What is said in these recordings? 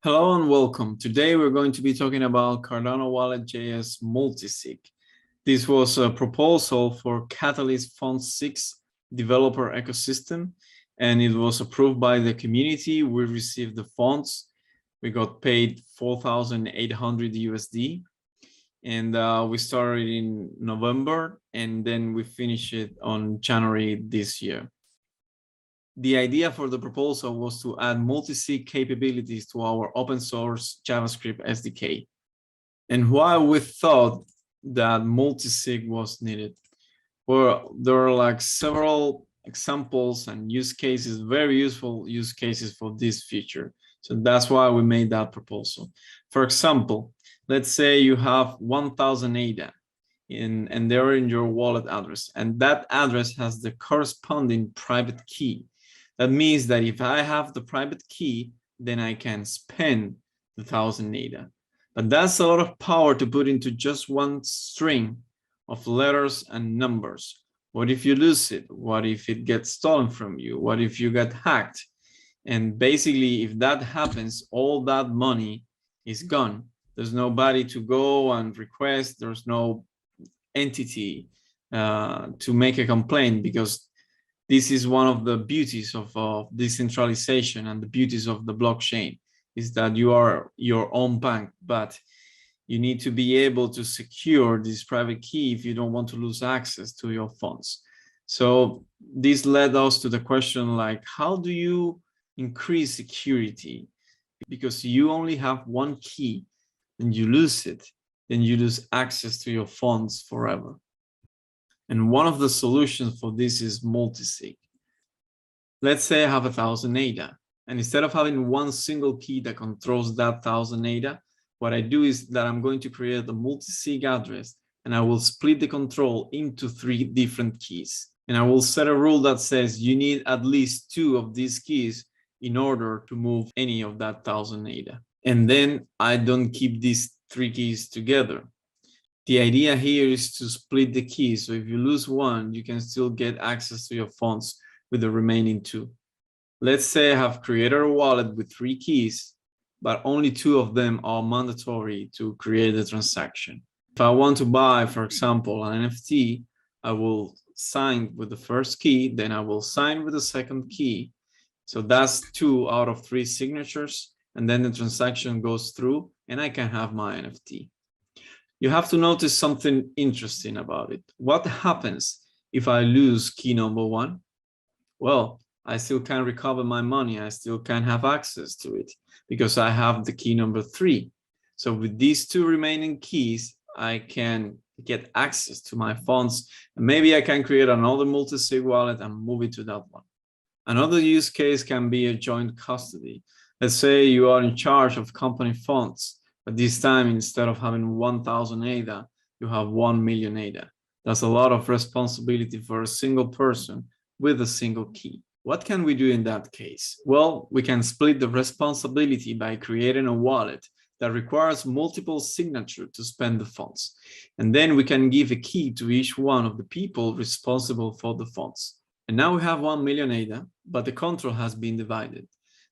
Hello and welcome. Today we're going to be talking about Cardano Wallet JS Multisig. This was a proposal for Catalyst Fund 6 developer ecosystem, and it was approved by the community. We received the funds. We got paid 4,800 USD, and we started in November, and then we finished it on January this year. The idea for the proposal was to add multi-sig capabilities to our open source JavaScript SDK. And why we thought that multi-sig was needed? Well, there are like several examples and use cases, very useful use cases for this feature. So that's why we made that proposal. For example, let's say you have 1,000 ADA and they're in your wallet address, and that address has the corresponding private key. That means that if I have the private key, then I can spend the 1,000 ADA. But that's a lot of power to put into just one string of letters and numbers. What if you lose it? What if it gets stolen from you? What if you get hacked? And basically, if that happens, all that money is gone. There's nobody to go and request. There's no entity to make a complaint, because this is one of the beauties of decentralization and the beauties of the blockchain, is that you are your own bank, but you need to be able to secure this private key if you don't want to lose access to your funds. So this led us to the question, like, how do you increase security? Because you only have one key and you lose it, then you lose access to your funds forever. And one of the solutions for this is multi-sig. Let's say I have 1,000 ADA, and instead of having one single key that controls that 1,000 ADA, what I do is that I'm going to create a multi-sig address, and I will split the control into 3 different keys. And I will set a rule that says you need at least 2 of these keys in order to move any of that 1,000 ADA. And then I don't keep these 3 keys together. The idea here is to split the keys. So if you lose one, you can still get access to your funds with the remaining 2. Let's say I have created a wallet with 3 keys, but only 2 of them are mandatory to create the transaction. If I want to buy, for example, an NFT, I will sign with the first key, then I will sign with the second key. So that's 2 out of 3 signatures, and then the transaction goes through and I can have my NFT. You have to notice something interesting about it. What happens if I lose key number 1? Well, I still can recover my money. I still can have access to it because I have the key number 3. So with these 2 remaining keys, I can get access to my funds, and maybe I can create another multi-sig wallet and move it to that one. Another use case can be a joint custody. Let's say you are in charge of company funds, but this time, instead of having 1,000 ADA, you have 1 million ADA. That's a lot of responsibility for a single person with a single key. What can we do in that case? Well, we can split the responsibility by creating a wallet that requires multiple signatures to spend the funds. And then we can give a key to each one of the people responsible for the funds. And now we have 1 million ADA, but the control has been divided.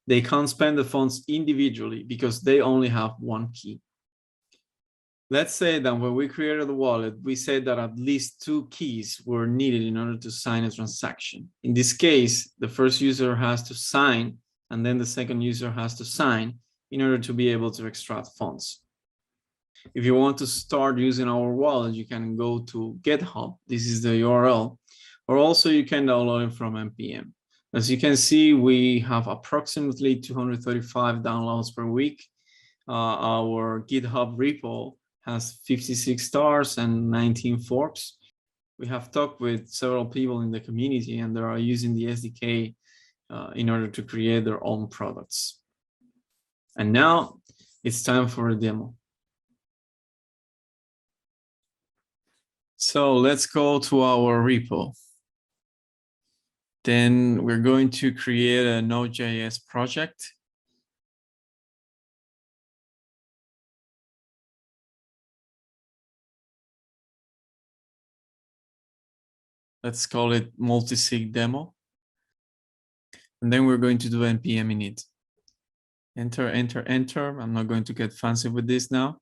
They can't spend the funds individually because they only have 1 key. Let's say that when we created the wallet, we said that at least 2 keys were needed in order to sign a transaction. In this case, the first user has to sign, and then the second user has to sign in order to be able to extract funds. If you want to start using our wallet, you can go to GitHub. This is the URL, or also you can download it from NPM. As you can see, we have approximately 235 downloads per week. Our GitHub repo has 56 stars and 19 forks. We have talked with several people in the community, and they are using the SDK in order to create their own products. And now it's time for a demo. So let's go to our repo. Then we're going to create a Node.js project. Let's call it multisig demo. And then we're going to do npm init. Enter, enter, enter. I'm not going to get fancy with this now.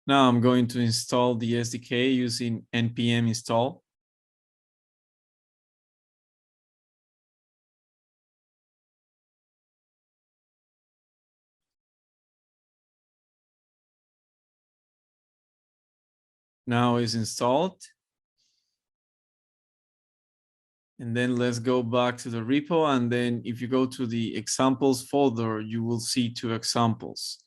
Now I'm going to install the SDK using npm install. Now it's installed. And then let's go back to the repo. And then if you go to the examples folder, you will see two examples.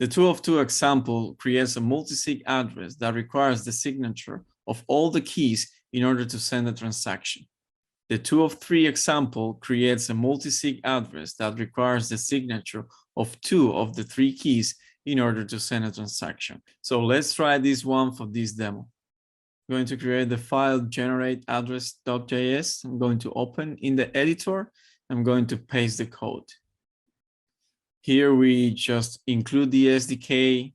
The 2 of 2 example creates a multisig address that requires the signature of all the keys in order to send a transaction. The 2 of 3 example creates a multisig address that requires the signature of 2 of the 3 keys in order to send a transaction. So let's try this one for this demo. I'm going to create the file generate address.js. I'm going to open in the editor. I'm going to paste the code. Here we just include the SDK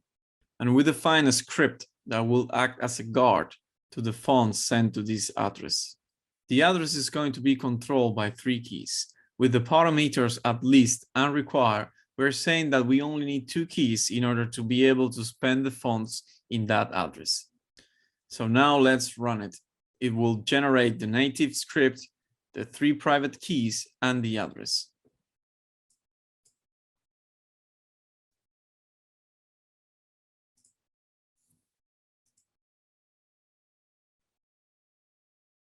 and we define a script that will act as a guard to the funds sent to this address. The address is going to be controlled by 3 keys. With the parameters at least and require, we're saying that we only need 2 keys in order to be able to spend the funds in that address. So now let's run it. It will generate the native script, the 3 private keys, and the address.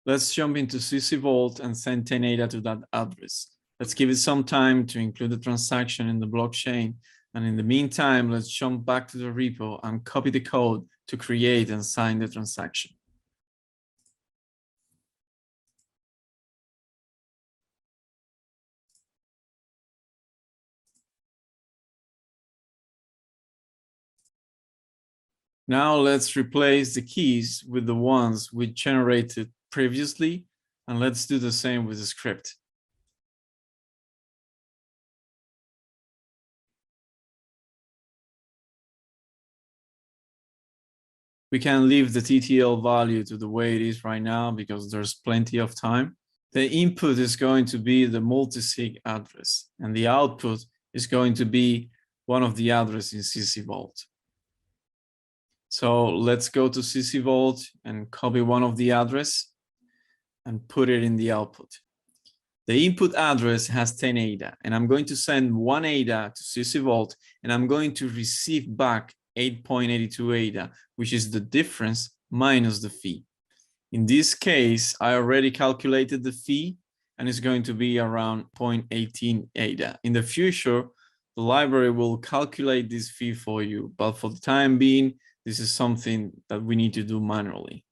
Let's jump into CC Vault and send 10 ADA to that address. Let's give it some time to include the transaction in the blockchain. And in the meantime, let's jump back to the repo and copy the code to create and sign the transaction. Now let's replace the keys with the ones we generated previously, and let's do the same with the script. We can leave the TTL value to the way it is right now because there's plenty of time. The input is going to be the multisig address, and the output is going to be one of the addresses in CC Vault. So let's go to CC Vault and copy one of the address and put it in the output. The input address has 10 ADA, and I'm going to send 1 ADA to CC Vault, and I'm going to receive back 8.82 ADA, which is the difference minus the fee. In this case, I already calculated the fee, and it's going to be around 0.18 ADA. In the future, the library will calculate this fee for you, but for the time being, this is something that we need to do manually.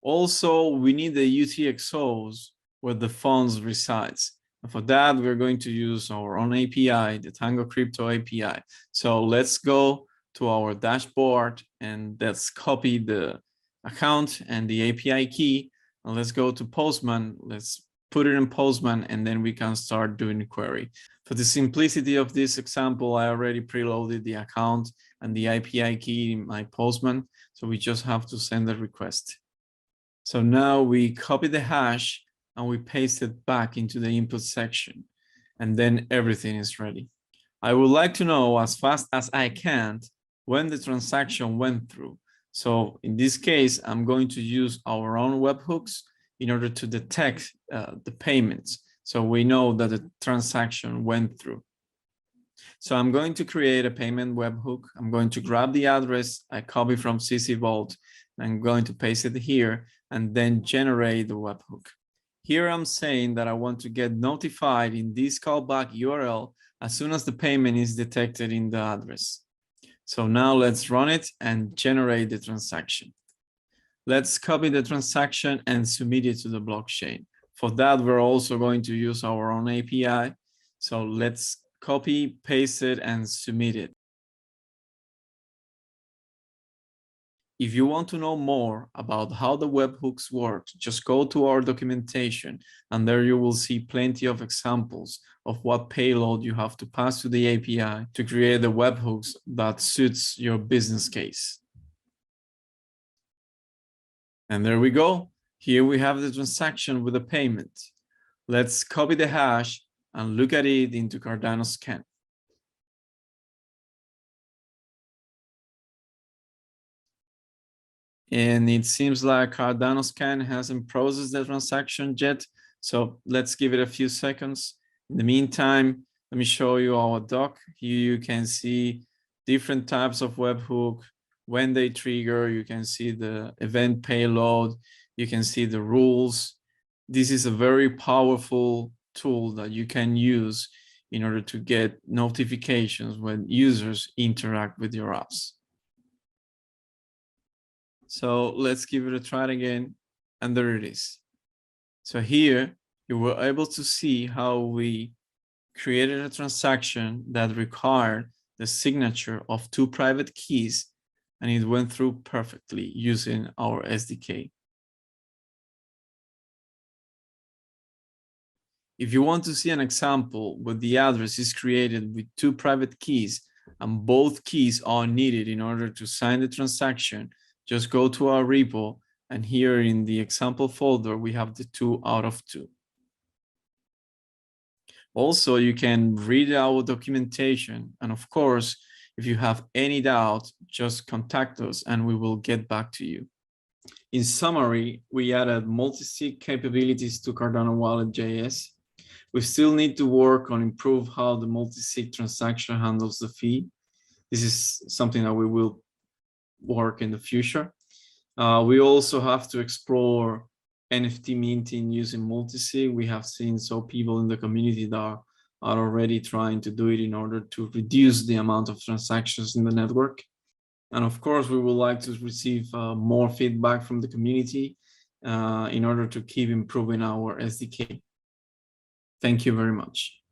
Also, we need the UTXOs where the funds resides. And for that, we're going to use our own API, the Tango Crypto API. So let's go to our dashboard and let's copy the account and the API key. And let's go to Postman. Let's put it in Postman, and then we can start doing the query. For the simplicity of this example, I already preloaded the account and the API key in my Postman. So we just have to send the request. So now we copy the hash and we paste it back into the input section, and then everything is ready. I would like to know as fast as I can when the transaction went through. So in this case, I'm going to use our own webhooks in order to detect the payments, so we know that the transaction went through. So I'm going to create a payment webhook. I'm going to grab the address I copy from CC Vault. I'm going to paste it here and then generate the webhook. Here I'm saying that I want to get notified in this callback URL as soon as the payment is detected in the address. So now let's run it and generate the transaction. Let's copy the transaction and submit it to the blockchain. For that, we're also going to use our own API. So let's copy, paste it, and submit it. If you want to know more about how the webhooks work, just go to our documentation, and there you will see plenty of examples of what payload you have to pass to the API to create the webhooks that suits your business case. And there we go. Here we have the transaction with the payment. Let's copy the hash and look at it into Cardano Scan. And it seems like Cardano Scan hasn't processed the transaction yet. So let's give it a few seconds. In the meantime, let me show you our doc. Here you can see different types of webhook. When they trigger, you can see the event payload. You can see the rules. This is a very powerful tool that you can use in order to get notifications when users interact with your apps. So let's give it a try again, and there it is. So here you were able to see how we created a transaction that required the signature of 2 private keys, and it went through perfectly using our SDK. If you want to see an example where the address is created with 2 private keys and both keys are needed in order to sign the transaction, just go to our repo, and here in the example folder, we have the 2 out of 2. Also, you can read our documentation. And of course, if you have any doubt, just contact us and we will get back to you. In summary, we added multi-sig capabilities to Cardano Wallet JS. We still need to work on improve how the multi-sig transaction handles the fee. This is something that we will work in the future. We also have to explore NFT minting using multisig. We have seen some people in the community that are already trying to do it in order to reduce the amount of transactions in the network. And of course, we would like to receive more feedback from the community in order to keep improving our SDK. Thank you very much.